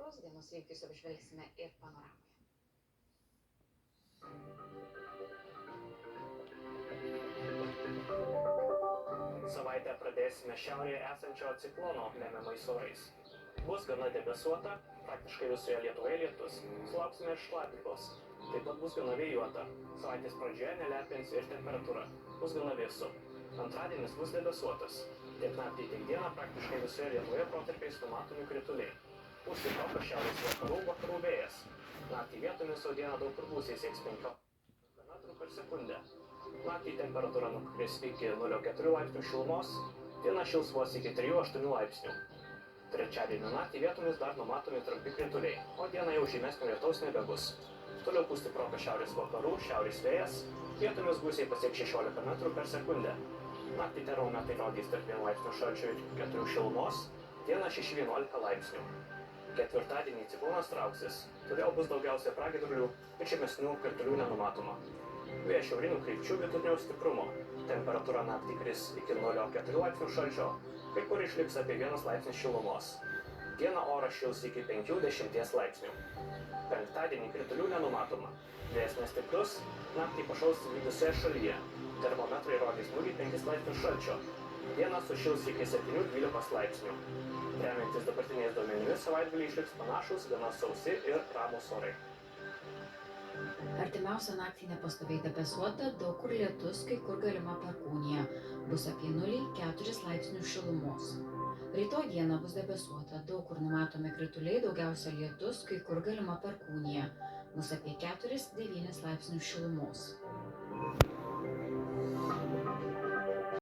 oras dienos įvykius apžvelgsime ir panoramoje. Savaitę pradėsime šiaurėje esančio ciklono lemiamais orais. Bus gana debesuota, praktiškai visoje Lietuvoje lietus, sulauksime ir šlapdribos. Taip pat bus gana vėjuota. Savaitės pradžioje nelepins ir temperatūra. Bus gana vėsu. Antradienis bus debesuotas. Tiek naktį, tiek dieną praktiškai visoje Lietuvoje protarpiais numatomi krituliai. Pūs stiprokas šiaurės vakarų vėjas. Naktį vietomis, o dieną daug kur gūsiai sieks 15 m per sekundę. Naktį temperatūra nukris iki 0,4 laipsnių šilumos, diena šils vos iki 3-8 laipsnių. Trečiadienio naktį vietomis dar numatomi trumpi krituliai, o dieną jau žymesnio lietaus nebebus. Toliau pūs stiprokas šiaurės vakarų, šiaurės vėjas, vietomis gūsiai pasieks 16 m per sekundę. Naktį termometrai rodys tarp 1 laipsnių šalčio ir 4 šilumos, diena 6-11 laipsnių. Ketvirtadienį ciklonas trauksis, todėl bus daugiausia pragiedrulių ir žemesnių kritulių nenumatoma. Vėjas šiaurinių krypčių vidutinio stiprumo. Temperatūra naktį kris iki 0,4 laipsnių šalčio, kai kur išliks apie 1 laipsnis šilumos. Dieną oras šils iki 5-10 laipsnių. Penktadienį kritulių nenumatoma. Vėjas nestiprus, naktį pašals vidusioje šalyje. Termometrai rodys 0,5 laipsnių šalčio. Dieną sušils iki 7-12 laipsnių. Remiantis dabartiniais duomenimis, savaitgaliai išliks panašus, gana sausi ir ramūs orai. Artimiausią naktį nepastoviai debesuota, daug kur lietus, kai kur galima perkūnija. Bus apie 0,4 laipsnių šilumos. Rytoj dieną bus debesuota, daug kur numatomi krituliai, daugiausia lietus, kai kur galima perkūnija. Bus apie 4-9 laipsnių šilumos.